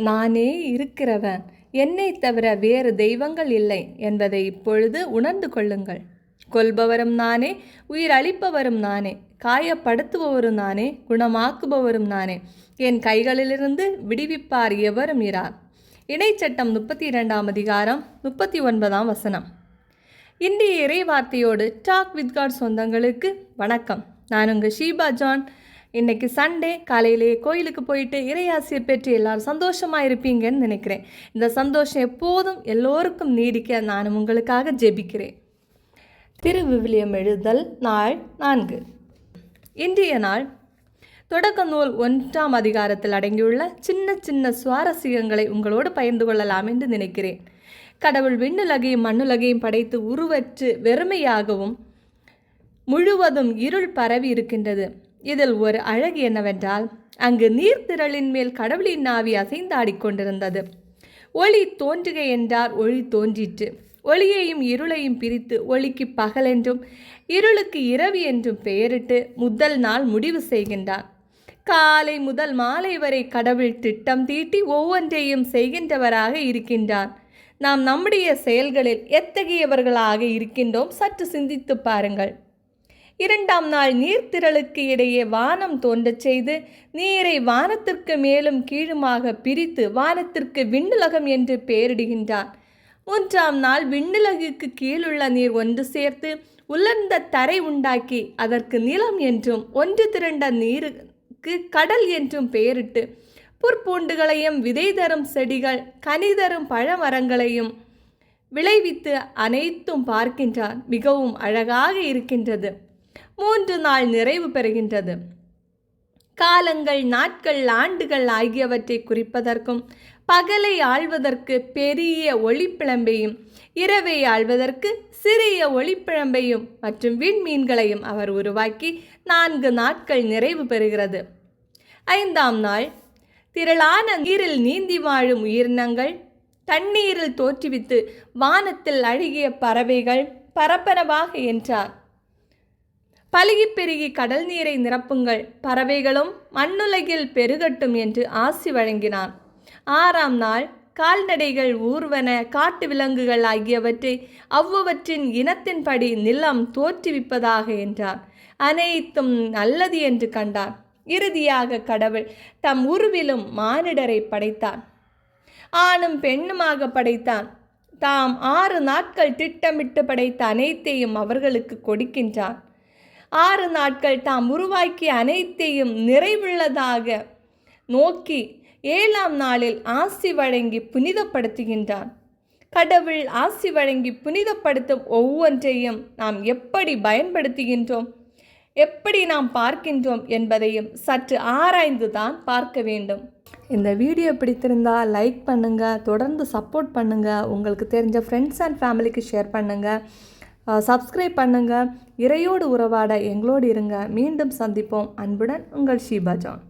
நானே இருக்கிறவன், என்னை தவிர வேறு தெய்வங்கள் இல்லை என்பதை இப்பொழுது உணர்ந்து கொள்ளுங்கள். கொல்பவரும் நானே, உயிர் அளிப்பவரும் நானே, காயப்படுத்துபவரும் நானே, குணமாக்குபவரும் நானே. என் கைகளிலிருந்து விடுவிப்பார் எவரும் இரார். இணைச்சட்டம் 32ஆம் அதிகாரம் 39ஆம் வசனம். இன்றைய இறைவார்த்தையோடு டாக் வித் காட் சொந்தங்களுக்கு வணக்கம். நான் உங்கள் ஷீபா ஜான். இன்றைக்கி சண்டே, காலையிலேயே கோயிலுக்கு போயிட்டு இறையாசிரியர் பெற்று எல்லாரும் சந்தோஷமாக இருப்பீங்கன்னு நினைக்கிறேன். இந்த சந்தோஷம் எப்போதும் எல்லோருக்கும் நீடிக்க நானும் உங்களுக்காக ஜெபிக்கிறேன். திருவிவிலியம் எழுதல் நாள் 4. இன்றைய நாள் தொடக்க நூல் 1ஆம் அதிகாரத்தில் அடங்கியுள்ள சின்ன சின்ன சுவாரஸ்யங்களை உங்களோடு பகிர்ந்து கொள்ளலாம் என்று நினைக்கிறேன். கடவுள் விண்ணுலகையும் மண்ணுலகையும் படைத்து உருவற்று வெறுமையாகவும் முழுவதும் இருள் பரவி இருக்கின்றது. இதில் ஒரு அழகு என்னவென்றால், அங்கு நீர்த்திரளின் மேல் கடவுளின் ஆவி அசைந்தாடிக்கொண்டிருந்தது. ஒளி தோன்றுக என்றார், ஒளி தோன்றிற்று. ஒளியையும் இருளையும் பிரித்து ஒளிக்கு பகல் என்றும் இருளுக்கு இரவு என்றும் பெயரிட்டு முதல் நாள் முடிவு செய்கின்றார். காலை முதல் மாலை வரை கடவுள் திட்டம் தீட்டி ஒவ்வொன்றையும் செய்கின்றவராக இருக்கின்றார். நாம் நம்முடைய செயல்களில் எத்தகையவர்களாக இருக்கின்றோம் சற்று சிந்தித்து பாருங்கள். 2ஆம் நாள் நீர்த்திரளுக்கு இடையே வானம் தோன்றச் செய்து நீரை வானத்திற்கு மேலும் கீழுமாக பிரித்து வானத்திற்கு விண்ணுலகம் என்று பெயரிடுகின்றார். 3ஆம் நாள் விண்ணுலகுக்கு கீழுள்ள நீர் ஒன்று சேர்த்து உலர்ந்த தரை உண்டாக்கி அதற்கு நிலம் என்றும் ஒன்று திரண்ட நீருக்கு கடல் என்றும் பெயரிட்டு புற்பூண்டுகளையும் விதை தரும் செடிகள் கனி தரும் பழமரங்களையும் விளைவித்து அனைத்தும் பார்க்கின்றார். மிகவும் அழகாக இருக்கின்றது. 3 நாள் நிறைவு பெறுகின்றது. காலங்கள், நாட்கள், ஆண்டுகள் ஆகியவற்றை குறிப்பதற்கும் பகலை ஆள்வதற்கு பெரிய ஒளிப்பிழம்பையும் இரவை ஆள்வதற்கு சிறிய ஒளிப்பிழம்பையும் மற்றும் விண்மீன்களையும் அவர் உருவாக்கி 4 நாட்கள் நிறைவு பெறுகிறது. 5ஆம் நாள் திரளான நீரில் நீந்தி வாழும் உயிரினங்கள், தண்ணீரில் தோற்றுவித்து வானத்தில் அழகிய பறவைகள் பரபரவாக என்றார். பலுகி பெருகி கடல் நீரை நிரப்புங்கள், பறவைகளும் மண்ணுலகில் பெருகட்டும் என்று ஆசி வழங்கினான். 6ஆம் நாள் கால்நடைகள், ஊர்வன, காட்டு விலங்குகள் ஆகியவற்றை அவ்வவற்றின் இனத்தின்படி நிலம் தோற்றுவிப்பதாக என்றார். அனைத்தும் நல்லது என்று கண்டார். இறுதியாக கடவுள் தம் உருவிலும் மானிடரை படைத்தார். ஆணும் பெண்ணுமாக படைத்தான். தாம் 6 நாட்கள் திட்டமிட்டு படைத்த அனைத்தையும் அவர்களுக்கு கொடுக்கின்றார். 6 நாட்கள் தாம் உருவாக்கிய அனைத்தையும் நிறைவுள்ளதாக நோக்கி 7ஆம் நாளில் ஆசி வழங்கி புனிதப்படுத்துகின்றார். கடவுள் ஆசி வழங்கி புனிதப்படுத்தும் ஒவ்வொன்றையும் நாம் எப்படி பயன்படுத்துகின்றோம், எப்படி நாம் பார்க்கின்றோம் என்பதையும் சற்று ஆராய்ந்து தான் பார்க்க வேண்டும். இந்த வீடியோ பிடித்திருந்தால் லைக் பண்ணுங்கள், தொடர்ந்து சப்போர்ட் பண்ணுங்கள், உங்களுக்கு தெரிஞ்ச ஃப்ரெண்ட்ஸ் அண்ட் ஃபேமிலிக்கு ஷேர் பண்ணுங்கள், சப்ஸ்கிரைப் பண்ணுங்கள். இறையோடு உறவாட எங்களோடு இருங்க. மீண்டும் சந்திப்போம். அன்புடன் உங்கள் ஷீபா ஜான்.